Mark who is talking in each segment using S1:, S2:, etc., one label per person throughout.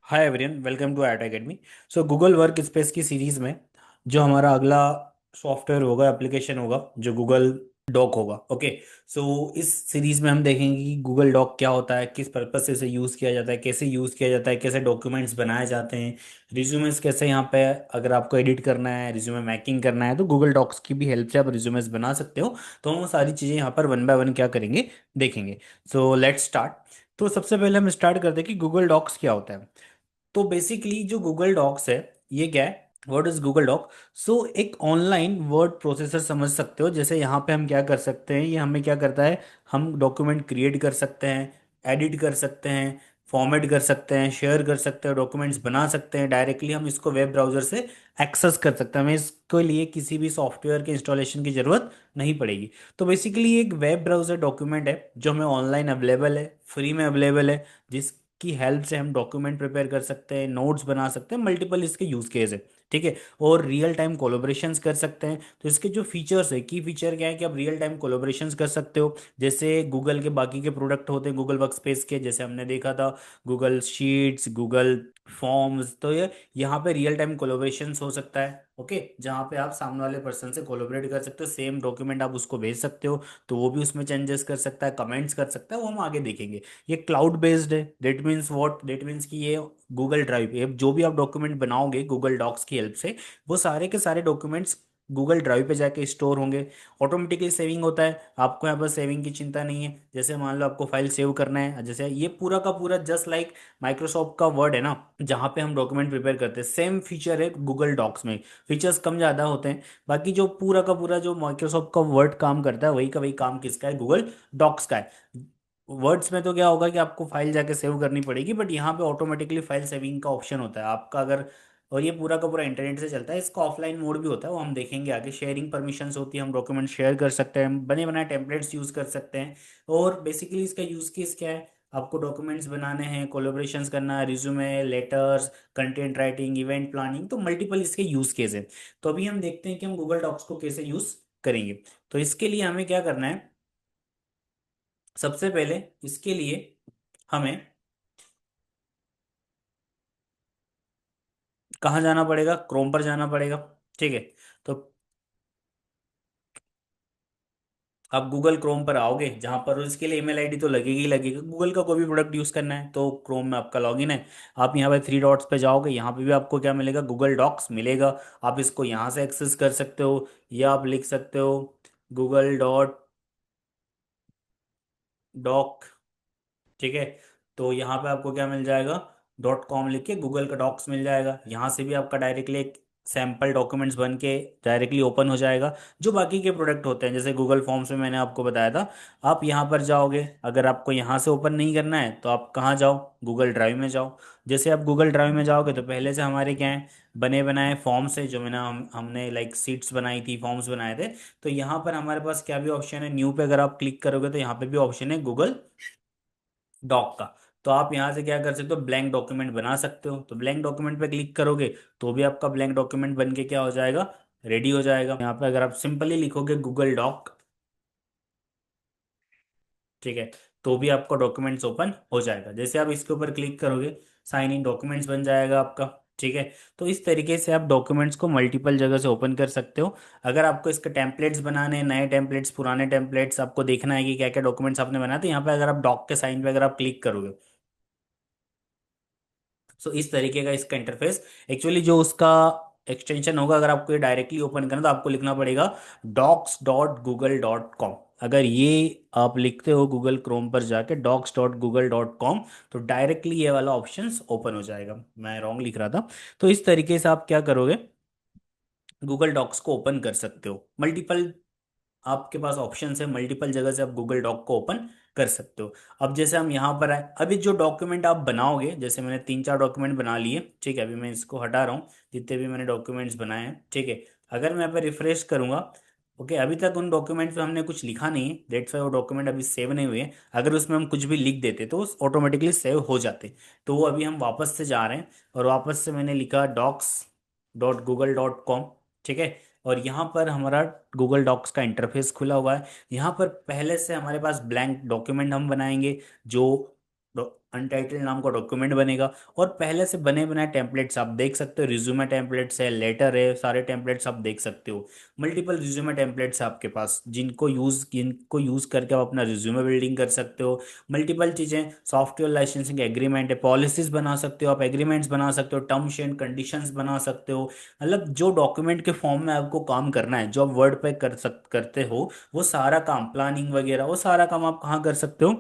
S1: Hi everyone, welcome to IT academy. So Google workspace की series में जो हमारा अगला सॉफ्टवेयर होगा, एप्लीकेशन होगा, जो गूगल डॉक होगा। ओके। सो इस सीरीज में हम देखेंगे कि गूगल डॉक क्या होता है, किस पर्पज से इसे यूज़ किया जाता है, कैसे यूज़ किया जाता है, कैसे डॉक्यूमेंट्स बनाए जाते हैं, रिज्यूमेस कैसे यहाँ पे अगर आपको एडिट करना है, रिज्यूमे मैकिंग करना है, तो गूगल डॉक्स की भी हेल्प से आप रिज्यूमेस बना सकते हो। तो हम वो सारी चीज़ें यहाँ पर वन बाय वन क्या करेंगे, देखेंगे। So let's start. तो सबसे पहले हम स्टार्ट करते हैं कि गूगल डॉक्स क्या होता है। तो बेसिकली जो गूगल डॉक्स है, ये क्या है, व्हाट इज गूगल डॉक। सो एक ऑनलाइन वर्ड प्रोसेसर समझ सकते हो। जैसे यहाँ पे हम क्या कर सकते हैं, ये हमें क्या करता है, हम डॉक्यूमेंट क्रिएट कर सकते हैं, एडिट कर सकते हैं, फॉर्मेट कर सकते हैं, शेयर कर सकते हैं, डॉक्यूमेंट्स बना सकते हैं। डायरेक्टली हम इसको वेब ब्राउजर से एक्सेस कर सकते हैं, हमें इसके लिए किसी भी सॉफ्टवेयर के इंस्टॉलेशन की जरूरत नहीं पड़ेगी। तो बेसिकली एक वेब ब्राउजर डॉक्यूमेंट है जो हमें ऑनलाइन अवेलेबल है, फ्री में अवेलेबल है, जिसकी हेल्प से हम डॉक्यूमेंट प्रिपेयर कर सकते हैं, नोट्स बना सकते हैं, मल्टीपल इसके यूज केस है। ठीक है। और रियल टाइम कोलोब्रेशंस कर सकते हैं। तो इसके जो फीचर्स है, की फीचर क्या है कि आप रियल टाइम कोलोब्रेशंस कर सकते हो। जैसे गूगल के बाकी के प्रोडक्ट होते हैं गूगल वर्कस्पेस के, जैसे हमने देखा था गूगल शीट्स, गूगल फॉर्म्स, तो ये यहाँ पे रियल टाइम कोलोब्रेशंस हो सकता है। ओके। जहाँ पे आप सामने वाले पर्सन से कोलोबरेट कर सकते हो, सेम डॉक्यूमेंट आप उसको भेज सकते हो, तो वो भी उसमें चेंजेस कर सकता है, कमेंट्स कर सकता है, वो हम आगे देखेंगे। ये क्लाउड बेस्ड है। That means what, that means कि ये गूगल ड्राइव, ये जो भी आप डॉक्यूमेंट बनाओगे गूगल डॉक्स की हेल्प से, वो सारे के सारे डॉक्यूमेंट्स गूगल ड्राइव पे जाके स्टोर होंगे। ऑटोमेटिकली सेविंग होता है, आपको यहाँ पर सेविंग की चिंता नहीं है। जैसे मान लो आपको फाइल सेव करना है, जैसे ये पूरा का पूरा जस्ट लाइक माइक्रोसॉफ्ट का वर्ड है ना, जहाँ पे हम डॉक्यूमेंट प्रिपेयर करते हैं, सेम फीचर है गूगल डॉक्स में। फीचर्स कम ज़्यादा होते हैं, बाकी जो पूरा का पूरा जो माइक्रोसॉफ्ट का वर्ड काम करता है, वही का वही काम किसका है, गूगल डॉक्स का है। वर्ड्स में तो क्या होगा कि आपको फाइल जाके सेव करनी पड़ेगी, बट यहाँ पे ऑटोमेटिकली फाइल सेविंग का ऑप्शन होता है आपका अगर। और ये पूरा का पूरा इंटरनेट से चलता है, इसका ऑफलाइन मोड भी होता है, वो हम देखेंगे आगे। शेयरिंग परमिशंस होती है, हम डॉक्यूमेंट शेयर कर सकते हैं, बने बनाए टेम्पलेट्स यूज कर सकते हैं। और बेसिकली इसका यूज केस क्या है, आपको डॉक्यूमेंट्स बनाने हैं, कोलेबोरेशंस करना है, resume, letters, content writing, event planning, तो मल्टीपल इसके यूज केस है। तो अभी हम देखते हैं कि हम गूगल डॉक्स को कैसे यूज करेंगे। तो इसके लिए हमें क्या करना है, सबसे पहले इसके लिए हमें कहाँ जाना पड़ेगा, क्रोम पर जाना पड़ेगा। ठीक है। तो आप गूगल क्रोम पर आओगे, जहां पर इसके लिए ईमेल आईडी तो लगेगी ही लगेगी, गूगल का कोई भी प्रोडक्ट यूज करना है तो क्रोम में आपका लॉगिन है। आप यहाँ पे थ्री डॉट्स पे जाओगे, यहाँ पे भी आपको क्या मिलेगा, गूगल डॉक्स मिलेगा। आप इसको यहाँ से एक्सेस कर सकते हो, या आप लिख सकते हो google.doc। ठीक है। तो यहाँ पे आपको क्या मिल जाएगा, .com लिख के गूगल का डॉक्स मिल जाएगा। यहाँ से भी आपका डायरेक्टली एक सैम्पल डॉक्यूमेंट्स बन के डायरेक्टली ओपन हो जाएगा। जो बाकी के प्रोडक्ट होते हैं, जैसे गूगल फॉर्म्स में मैंने आपको बताया था, आप यहाँ पर जाओगे। अगर आपको यहाँ से ओपन नहीं करना है तो आप कहाँ जाओ, गूगल ड्राइव में जाओ। जैसे आप गूगल ड्राइव में जाओगे तो पहले से हमारे क्या है, बने बनाए फॉर्म्स है, जो मैंने हमने लाइक सीट्स बनाई थी, फॉर्म्स बनाए थे। तो यहाँ पर हमारे पास क्या भी ऑप्शन है, न्यू पे अगर आप क्लिक करोगे तो यहाँ पे भी ऑप्शन है गूगल डॉक का। तो आप यहाँ से क्या कर सकते हो, ब्लैंक डॉक्यूमेंट बना सकते हो। तो ब्लैंक डॉक्यूमेंट पे क्लिक करोगे तो भी आपका ब्लैंक डॉक्यूमेंट बन के क्या हो जाएगा, रेडी हो जाएगा। यहाँ पे अगर आप सिंपली लिखोगे गूगल डॉक, ठीक है, तो भी आपका डॉक्यूमेंट्स ओपन हो जाएगा। जैसे आप इसके ऊपर क्लिक करोगे, साइन इन डॉक्यूमेंट्स बन जाएगा आपका। ठीक है। तो इस तरीके से आप डॉक्यूमेंट्स को मल्टीपल जगह से ओपन कर सकते हो। अगर आपको इसके टेम्पलेट्स बनाने हैं, नए टेम्पलेट्स, पुराने टेम्पलेट्स, आपको देखना है कि क्या क्या डॉक्यूमेंट्स आपने बनाए, तो यहाँ पे अगर आप डॉक के साइन पे अगर आप क्लिक करोगे, सो इस तरीके का इसका इंटरफेस। एक्चुअली जो उसका एक्सटेंशन होगा, अगर आपको ये डायरेक्टली ओपन करना तो आपको लिखना पड़ेगा docs.google.com। अगर ये आप लिखते हो गूगल क्रोम पर जाके docs.google.com, तो डायरेक्टली ये वाला ऑप्शंस ओपन हो जाएगा। मैं रॉन्ग लिख रहा था। तो इस तरीके से आप क्या करोगे, गूगल डॉक्स को ओपन कर सकते हो। मल्टीपल आपके पास ऑप्शन है, मल्टीपल जगह से आप गूगल डॉक को ओपन कर सकते हो। अब जैसे हम यहाँ पर आए, अभी जो डॉक्यूमेंट आप बनाओगे, जैसे मैंने तीन चार डॉक्यूमेंट बना लिए, ठीक है, अभी मैं इसको हटा रहा हूँ, जितने भी मैंने डॉक्यूमेंट्स बनाए हैं। ठीक है। अगर मैं यहाँ पे रिफ्रेश करूंगा, ओके, अभी तक उन डॉक्यूमेंट पे हमने कुछ लिखा नहीं है, डेट्स वाई वो डॉक्यूमेंट अभी सेव नहीं हुए हैं। अगर उसमें हम कुछ भी लिख देते तो ऑटोमेटिकली सेव हो जाते। तो वो अभी हम वापस से जा रहे हैं, और वापस से मैंने लिखा docs.google.com। ठीक है। और यहाँ पर हमारा गूगल डॉक्स का इंटरफेस खुला हुआ है। यहाँ पर पहले से हमारे पास ब्लैंक डॉक्यूमेंट हम बनाएंगे, जो अनटाइटल्ड नाम का डॉक्यूमेंट बनेगा। और पहले से बने बनाए टेम्पलेट्स आप देख सकते हो, रिज्यूमे टेम्पलेट्स है, लेटर है, सारे टेम्पलेट्स आप देख सकते हो। मल्टीपल रिज्यूमे टेम्पलेट्स है आपके पास, जिनको यूज करके आप अपना रिज्यूमे बिल्डिंग कर सकते हो। मल्टीपल चीजें, सॉफ्टवेयर लाइसेंसिंग एग्रीमेंट है, पॉलिसीज बना सकते हो आप, एग्रीमेंट्स बना सकते हो, टर्म्स एंड कंडीशंस बना सकते हो। मतलब जो डॉक्यूमेंट के फॉर्म में आपको काम करना है, जो आप वर्ड पे करते हो, वो सारा काम, प्लानिंग वगैरह, वो सारा काम आप कहाँ कर सकते हो,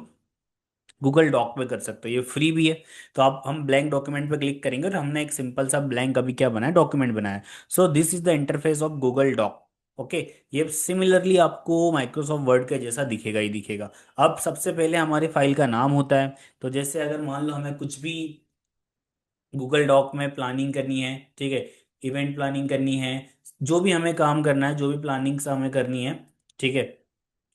S1: गूगल डॉक पे कर सकते हो। ये फ्री भी है। तो आप, हम ब्लैंक डॉक्यूमेंट पे क्लिक करेंगे और हमने एक सिंपल सा ब्लैंक अभी क्या बनाया, डॉक्यूमेंट बनाया। So this is the interface of Google doc. Okay. ये सिमिलरली आपको माइक्रोसॉफ्ट वर्ड के जैसा दिखेगा ही दिखेगा। अब सबसे पहले हमारी फाइल का नाम होता है। तो जैसे अगर मान लो हमें कुछ भी गूगल डॉक में प्लानिंग करनी है, ठीक है, इवेंट प्लानिंग करनी है, जो भी हमें काम करना है, जो भी प्लानिंग हमें करनी है, ठीक है,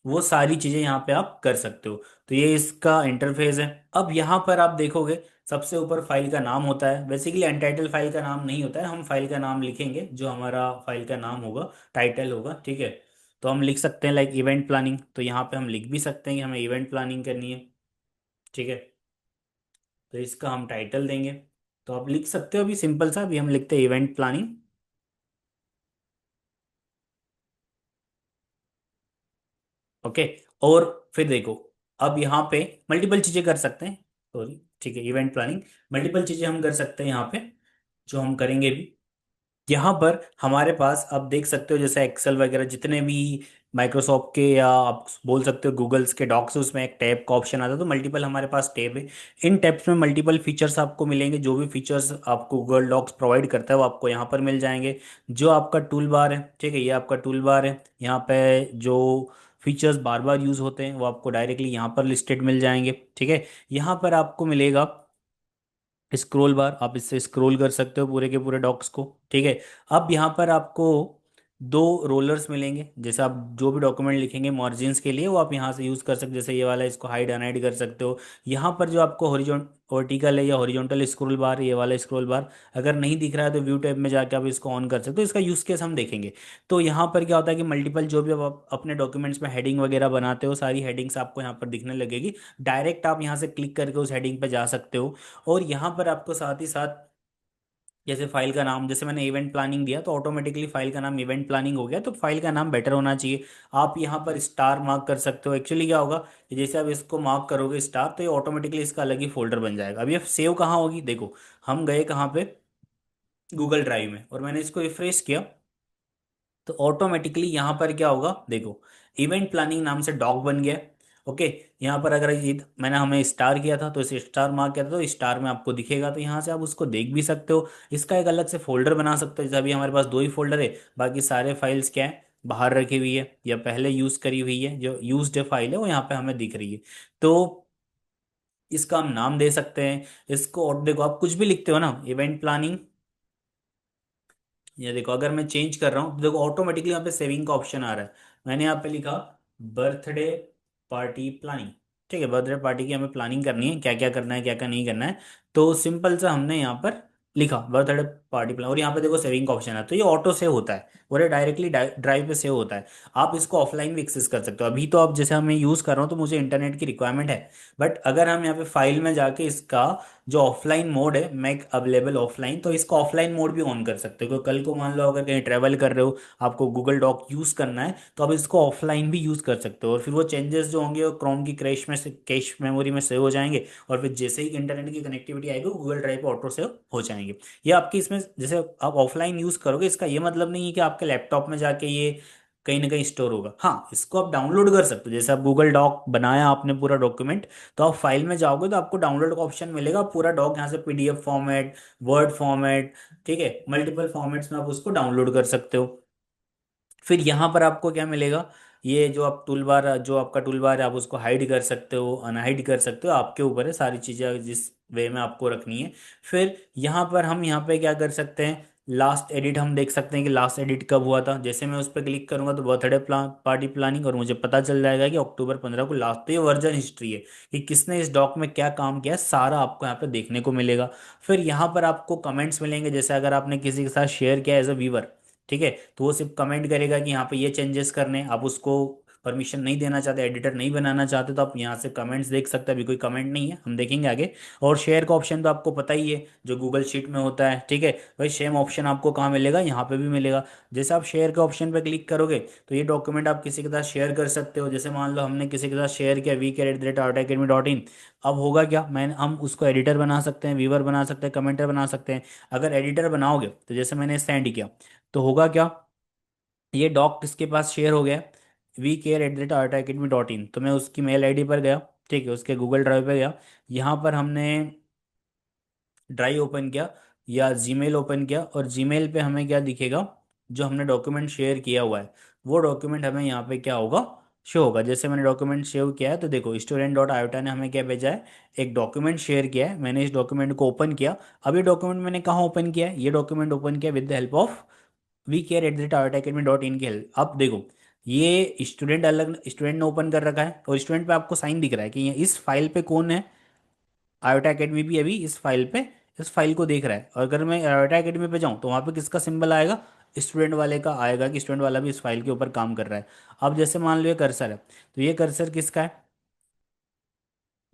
S1: वो सारी चीजें यहाँ पे आप कर सकते हो। तो ये इसका इंटरफेस है। अब यहाँ पर आप देखोगे सबसे ऊपर फाइल का नाम होता है। बेसिकली अनटाइटल फाइल का नाम नहीं होता है, हम फाइल का नाम लिखेंगे जो हमारा फाइल का नाम होगा, टाइटल होगा, ठीक है। तो हम लिख सकते हैं लाइक इवेंट प्लानिंग, तो यहाँ पे हम लिख भी सकते हैं कि हमें इवेंट प्लानिंग करनी है, ठीक है। तो इसका हम टाइटल देंगे। तो आप लिख सकते हो, अभी सिंपल सा, अभी हम लिखते हैं इवेंट प्लानिंग। ओके। और फिर देखो, अब यहाँ पे मल्टीपल चीजें कर सकते हैं, सॉरी, ठीक है, इवेंट प्लानिंग, मल्टीपल चीजें हम कर सकते हैं यहाँ पे, जो हम करेंगे भी। यहाँ पर हमारे पास आप देख सकते हो, जैसे एक्सेल वगैरह जितने भी माइक्रोसॉफ्ट के, या आप बोल सकते हो गूगल्स के डॉक्स, उसमें एक टैब का ऑप्शन आता है। तो मल्टीपल हमारे पास टैब है। इन टैब्स में मल्टीपल फीचर्स आपको मिलेंगे, जो भी फीचर्स आपको गूगल डॉक्स प्रोवाइड करता है वो आपको यहाँ पर मिल जाएंगे। जो आपका टूल बार है, ठीक है, ये आपका टूल बार है। यहाँ पे जो फीचर्स बार बार यूज होते हैं वो आपको डायरेक्टली यहाँ पर लिस्टेड मिल जाएंगे, ठीक है। यहाँ पर आपको मिलेगा स्क्रोल बार, आप इससे स्क्रोल कर सकते हो पूरे के पूरे डॉक्स को, ठीक है। अब यहाँ पर आपको दो रोलर्स मिलेंगे, जैसे आप जो भी डॉक्यूमेंट लिखेंगे मार्जिन्स के लिए, वो आप यहाँ से यूज़ कर सकते हो। जैसे ये वाला, इसको हाइड अनहाइड कर सकते हो। यहाँ पर जो आपको हॉरिजॉन वर्टिकल है या हॉरिजॉन्टल स्क्रॉल बार, ये वाला स्क्रॉल बार अगर नहीं दिख रहा है तो व्यू टैब में जाके आप इसको ऑन कर सकते हो। इसका यूज़ केस हम देखेंगे। तो यहाँ पर क्या होता है कि मल्टीपल जो भी आप अपने डॉक्यूमेंट्स में हेडिंग वगैरह बनाते हो, सारी हेडिंग्स आपको यहाँ पर दिखने लगेगी। डायरेक्ट आप यहाँ से क्लिक करके उस हेडिंग पे जा सकते हो। और यहाँ पर आपको साथ ही साथ, जैसे फाइल का नाम, जैसे मैंने इवेंट प्लानिंग दिया तो ऑटोमेटिकली फाइल का नाम इवेंट प्लानिंग हो गया। तो फाइल का नाम बेटर होना चाहिए। आप यहाँ पर स्टार मार्क कर सकते हो। एक्चुअली क्या होगा कि जैसे आप इसको मार्क करोगे स्टार, तो ये ऑटोमेटिकली इसका अलग ही फोल्डर बन जाएगा। अब ये सेव कहाँ होगी, देखो, हम गए कहाँ पे, गूगल ड्राइव में, और मैंने इसको रिफ्रेश किया। तो ऑटोमेटिकली यहाँ पर क्या होगा, देखो, इवेंट प्लानिंग नाम से डॉक बन गया। ओके। यहाँ पर अगर ये मैंने, हमें स्टार किया था तो इसे स्टार मार्क किया था, तो स्टार में आपको दिखेगा। तो यहाँ से आप उसको देख भी सकते हो। इसका एक अलग से फोल्डर बना सकते हो। जैसे अभी हमारे पास दो ही फोल्डर है, बाकी सारे फाइल्स क्या है, बाहर रखी हुई है या पहले यूज करी हुई है। जो यूज्ड फाइल है वो यहाँ पे हमें दिख रही है। तो इसका हम नाम दे सकते हैं इसको। और देखो, आप कुछ भी लिखते हो ना, इवेंट प्लानिंग, ये देखो, अगर मैं चेंज कर रहा हूँ तो देखो ऑटोमेटिकली यहाँ पे सेविंग का ऑप्शन आ रहा है। मैंने यहाँ पे लिखा बर्थडे पार्टी प्लानिंग, ठीक है, बर्थडे पार्टी की हमें प्लानिंग करनी है, क्या क्या करना है, क्या क्या नहीं करना है। तो सिंपल सा हमने यहाँ पर लिखा बर्थडे पार्टी प्लान, और यहाँ पे देखो सेविंग का ऑप्शन है। तो ये ऑटो सेव होता है और ये डायरेक्टली ड्राइव पे सेव होता है। आप इसको ऑफलाइन भी एक्सेस कर सकते हो। अभी तो आप, जैसे मैं यूज़ कर रहा हूँ तो मुझे इंटरनेट की रिक्वायरमेंट है। बट अगर हम यहाँ पे फाइल में जाके इसका जो ऑफलाइन मोड है, मैक अवेलेबल ऑफलाइन, तो इसका ऑफलाइन मोड भी ऑन कर सकते हो। क्योंकि कल को मान लो अगर कहीं ट्रैवल कर रहे हो, आपको गूगल डॉक यूज़ करना है, तो आप इसको ऑफलाइन भी यूज़ कर सकते हो। और फिर वो चेंजेस जो होंगे वो क्रोम की क्रैश में से, कैश मेमोरी में सेव हो जाएंगे। और फिर जैसे ही इंटरनेट की कनेक्टिविटी आएगी, गूगल ड्राइव पे ऑटो सेव हो जाएंगे। ये आपकी इसमें, जैसे आप ऑफलाइन यूज़ करोगे, इसका ये मतलब नहीं है कि आपके लैपटॉप में जाके ये कहीं ना कहीं स्टोर होगा। हाँ, इसको आप डाउनलोड कर सकते हो। जैसे आप गूगल डॉक बनाया आपने पूरा डॉक्यूमेंट, तो आप फाइल में जाओगे तो आपको डाउनलोड का ऑप्शन मिलेगा। पूरा डॉक यहाँ से पीडीएफ फॉर्मेट, वर्ड फॉर्मेट, ठीक है, मल्टीपल फॉर्मेट्स में आप उसको डाउनलोड कर सकते हो। फिर यहाँ पर आपको क्या मिलेगा, ये जो आप टूल बार, जो आपका टूल बार है, आप उसको हाइड कर सकते हो, अनहाइड कर सकते हो, आपके ऊपर है सारी चीज़ें जिस वे में आपको रखनी है। फिर यहाँ पर हम यहाँ पे क्या कर सकते हैं, लास्ट एडिट हम देख सकते हैं कि लास्ट एडिट कब हुआ था। जैसे मैं उस पर क्लिक करूंगा तो बर्थडे प्लान पार्टी प्लानिंग, और मुझे पता चल जाएगा कि अक्टूबर 15 को लास्ट। तो ये वर्जन हिस्ट्री है कि किसने इस डॉक में क्या काम किया, सारा आपको यहाँ पे देखने को मिलेगा। फिर यहाँ पर आपको कमेंट्स मिलेंगे, जैसे अगर आपने किसी के साथ शेयर किया एज अ व्यूवर, ठीक है, तो वो सिर्फ कमेंट करेगा कि यहाँ पे ये चेंजेस करने हैं, आप उसको परमिशन नहीं देना चाहते, एडिटर नहीं बनाना चाहते, तो आप यहाँ से कमेंट्स देख सकते हैं। अभी कोई कमेंट नहीं है, हम देखेंगे आगे। और शेयर का ऑप्शन तो आपको पता ही है, जो गूगल शीट में होता है, ठीक है। वही सेम ऑप्शन आपको कहाँ मिलेगा, यहाँ पे भी मिलेगा। जैसे आप शेयर के ऑप्शन पे क्लिक करोगे तो ये डॉक्यूमेंट आप किसी के साथ शेयर कर सकते हो। जैसे मान लो हमने किसी के साथ शेयर किया week@artaacademy.in। अब होगा क्या, हम उसको एडिटर बना सकते हैं, व्यूअर बना सकते हैं, कमेंटर बना सकते हैं। अगर एडिटर बनाओगे तो जैसे मैंने सेंड किया, तो होगा क्या, ये डॉक किसके पास शेयर हो गया, week@artaacademy.in। तो मैं उसकी मेल आईडी पर गया, ठीक है, उसके गूगल ड्राइव पे गया, यहाँ पर हमने ड्राइव ओपन किया या जीमेल ओपन किया, और जीमेल पे हमें क्या दिखेगा, जो हमने डॉक्यूमेंट शेयर किया हुआ है वो डॉक्यूमेंट हमें यहाँ पे क्या होगा, शो होगा। जैसे मैंने डॉक्यूमेंट शेयर किया है, तो देखो student.iota ने हमें क्या भेजा है, एक डॉक्यूमेंट शेयर किया है। मैंने इस डॉक्यूमेंट को ओपन किया। अब ये डॉक्यूमेंट मैंने कहाँ ओपन किया है, ये डॉक्यूमेंट ओपन किया with the help of week@artaacademy.in की हेल्प। अब देखो, ये स्टूडेंट अलग स्टूडेंट ने ओपन कर रखा है, और स्टूडेंट पे आपको साइन दिख रहा है कि इस फाइल पे कौन है, आयोटा एकेडमी भी अभी इस फाइल पे इस फाइल को देख रहा है। और अगर मैं आयोटा एकेडमी पे जाऊं तो वहां पे किसका सिंबल आएगा, स्टूडेंट वाले का आएगा, कि स्टूडेंट वाला भी इस फाइल के ऊपर काम कर रहा है। अब जैसे मान लो ये कर्सर है, तो ये कर्सर किसका है,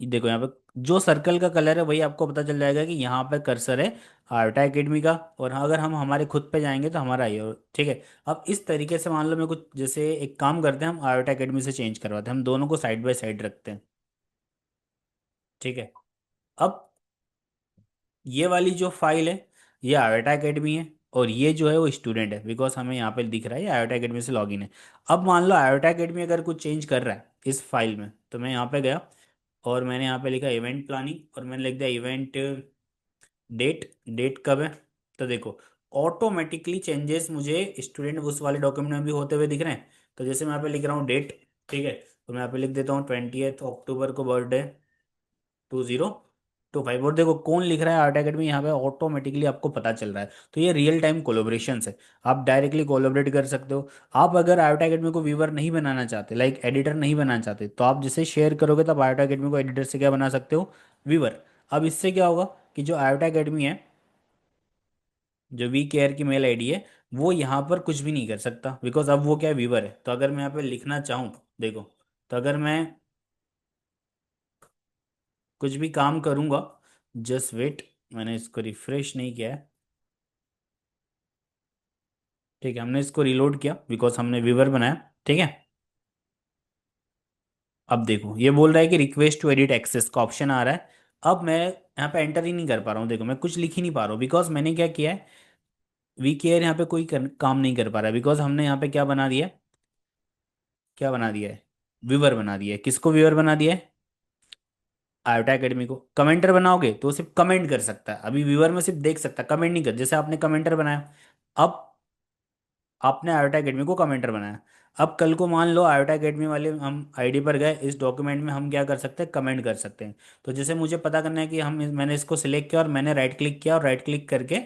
S1: ये देखो यहाँ पे जो सर्कल का कलर है वही आपको पता चल जाएगा कि यहाँ पे कर्सर है आयोटा एकेडमी का। और हाँ, अगर हम हमारे खुद पे जाएंगे तो हमारा ये ठीक है। अब इस तरीके से मान लो मैं कुछ, जैसे एक काम करते हैं, हम आयोटा एकेडमी से चेंज करवाते हैं, हम दोनों को साइड बाय साइड रखते हैं, ठीक है। अब ये वाली जो फाइल है ये आयोटा एकेडमी है, और ये जो है वो स्टूडेंट है, बिकॉज हमें यहाँ पे दिख रहा है ये आयोटा एकेडमी से लॉगिन है। अब मान लो आयोटा एकेडमी अगर कुछ चेंज कर रहा है इस फाइल में, तो मैं यहाँ पे गया और मैंने यहाँ पे लिखा इवेंट प्लानिंग, और मैंने लिख दिया इवेंट डेट, डेट कब है। तो देखो ऑटोमेटिकली चेंजेस मुझे स्टूडेंट उस वाले डॉक्यूमेंट में भी होते हुए दिख रहे हैं। तो जैसे मैं यहाँ पे लिख रहा हूँ डेट, ठीक है, तो मैं यहाँ पे लिख देता हूँ 20 अक्टूबर को बर्थडे 2025। और देखो कौन लिख रहा है, आर्ट अकेडमी, यहाँ पे ऑटोमेटिकली आपको पता चल रहा है। तो ये रियल टाइम कोलोब्रेशन है, आप डायरेक्टली कोलोबरेट कर सकते हो। आप अगर आर्ट अकेडमी को व्यूवर नहीं बनाना चाहते, लाइक एडिटर नहीं बनाना चाहते, तो आप जिसे शेयर करोगे तब आर्ट अकेडमी को एडिटर से क्या बना सकते हो, व्यूवर। अब इससे क्या होगा कि जो आर्ट अकेडमी है, जो वी केयर की मेल आईडी है, वो यहाँ पर कुछ भी नहीं कर सकता, बिकॉज अब वो क्या है, व्यूवर है। तो अगर मैं यहाँ पे लिखना चाहूँ, देखो, तो अगर मैं कुछ भी काम करूंगा, जस्ट वेट, मैंने इसको रिफ्रेश नहीं किया है, ठीक है, हमने इसको रिलोड किया बिकॉज हमने व्यूवर बनाया, ठीक है। अब देखो ये बोल रहा है कि रिक्वेस्ट टू एडिट एक्सेस का ऑप्शन आ रहा है। अब मैं यहाँ पे एंटर ही नहीं कर पा रहा हूँ, देखो मैं कुछ लिख ही नहीं पा रहा हूँ, बिकॉज मैंने क्या किया है, वी केयर यहाँ पे कोई काम नहीं कर पा रहा है, बिकॉज हमने यहाँ पे क्या बना दिया है, क्या बना दिया है, व्यूवर बना दिया है। किसको व्यूवर बना दिया है, आयोटा एकेडमी को। कमेंटर बनाओगे तो वो सिर्फ कमेंट कर सकता है, अभी व्यूअर में सिर्फ देख सकता है, कमेंट नहीं कर। जैसे आपने कमेंटर बनाया, अब आपने आयोटा एकेडमी को कमेंटर बनाया, अब कल को मान लो आयोटा एकेडमी वाले हम आईडी पर गए, इस डॉक्यूमेंट में हम क्या कर सकते हैं, कमेंट कर सकते हैं। तो जैसे मुझे पता करना है कि मैंने इसको सिलेक्ट किया और मैंने राइट क्लिक किया, और राइट क्लिक करके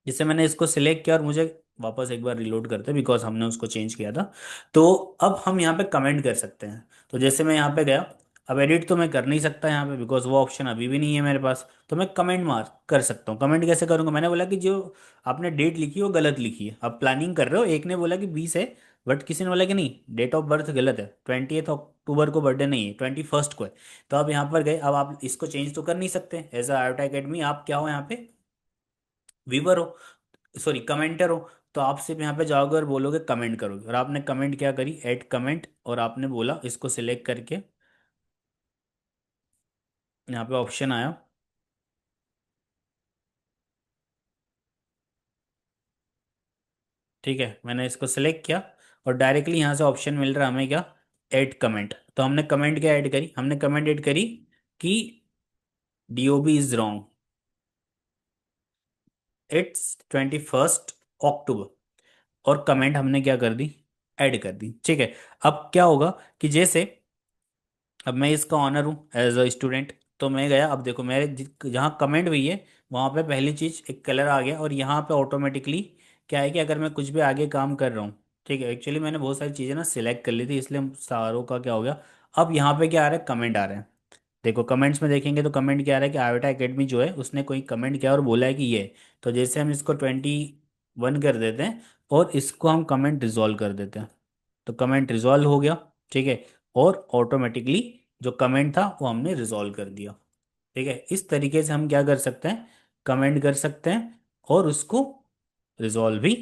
S1: जैसे मैंने इसको सिलेक्ट किया, और मुझे वापस एक बार रिलोड करते हैं बिकॉज हमने उसको चेंज किया था। तो अब हम यहाँ पे कमेंट कर सकते हैं। तो जैसे मैं यहाँ पे गया, अब एडिट तो मैं कर नहीं सकता यहाँ पे बिकॉज वो ऑप्शन अभी भी नहीं है मेरे पास, तो मैं कमेंट मार कर सकता हूँ। कमेंट कैसे करूँगा, मैंने बोला कि जो आपने डेट लिखी है वो गलत लिखी है। अब प्लानिंग कर रहे हो, एक ने बोला कि 20 है, बट किसी ने बोला कि नहीं, डेट ऑफ बर्थ गलत है, 20 अक्टूबर को बर्थडे नहीं है, 21 को है। तो अब यहाँ पर गए, अब आप इसको चेंज तो कर नहीं सकते, एज अ आयोटा एकेडमी आप क्या हो यहाँ पे, व्यूवर हो, सॉरी कमेंटर हो। तो आप सिर्फ यहाँ पे जाओगे और बोलोगे कमेंट करोगे, और आपने कमेंट क्या करी, ऐड कमेंट, और आपने बोला इसको सिलेक्ट करके, यहाँ पे ऑप्शन आया, ठीक है, मैंने इसको सिलेक्ट किया, और डायरेक्टली यहाँ से ऑप्शन मिल रहा है हमें क्या, ऐड कमेंट। तो हमने कमेंट क्या ऐड करी, हमने कमेंट ऐड करी कि डीओबी इज रॉन्ग, इट्स 21 अक्टूबर, और कमेंट हमने क्या कर दी, ऐड कर दी, ठीक है। अब क्या होगा कि जैसे अब मैं इसका ऑनर हूँ एज अ स्टूडेंट, तो मैं गया, अब देखो मेरे जहाँ कमेंट हुई है वहाँ पे पहली चीज़ एक कलर आ गया, और यहाँ पे ऑटोमेटिकली क्या है कि अगर मैं कुछ भी आगे काम कर रहा हूँ, ठीक है, एक्चुअली मैंने बहुत सारी चीज़ें ना सिलेक्ट कर ली थी, इसलिए सारों का क्या हो गया। अब यहाँ पे क्या आ रहा है, कमेंट आ रहे हैं। देखो कमेंट्स में देखेंगे तो कमेंट क्या आ रहा है कि आयोटा एकेडमी जो है उसने कोई कमेंट किया और बोला है कि ये है। तो जैसे हम इसको 21 कर देते हैं, और इसको हम कमेंट रिजॉल्व कर देते हैं, तो कमेंट रिजॉल्व हो गया, ठीक है, और ऑटोमेटिकली जो कमेंट था वो हमने रिजॉल्व कर दिया। ठीक है, इस तरीके से हम क्या कर सकते हैं, कमेंट कर सकते हैं और उसको रिजॉल्व भी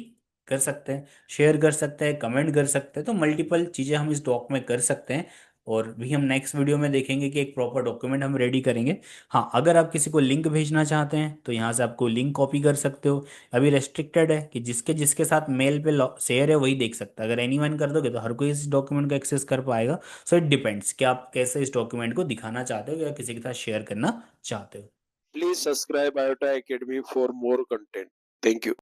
S1: कर सकते हैं, शेयर कर सकते हैं, कमेंट कर सकते हैं। तो मल्टीपल चीज़ें हम इस डॉक में कर सकते हैं, और भी हम नेक्स्ट वीडियो में देखेंगे कि एक प्रॉपर डॉक्यूमेंट हम रेडी करेंगे। हाँ, अगर आप किसी को लिंक भेजना चाहते हैं तो यहाँ से आपको लिंक कॉपी कर सकते हो। अभी रेस्ट्रिक्टेड है कि जिसके जिसके साथ मेल पे शेयर है वही देख सकता है। अगर एनीवन कर दोगे तो हर कोई इस डॉक्यूमेंट को एक्सेस कर पाएगा। सो इट डिपेंड्स कि आप कैसे इस डॉक्यूमेंट को दिखाना चाहते हो या किसी के साथ शेयर करना चाहते हो।
S2: Please subscribe IOTA Academy for more content. Thank you.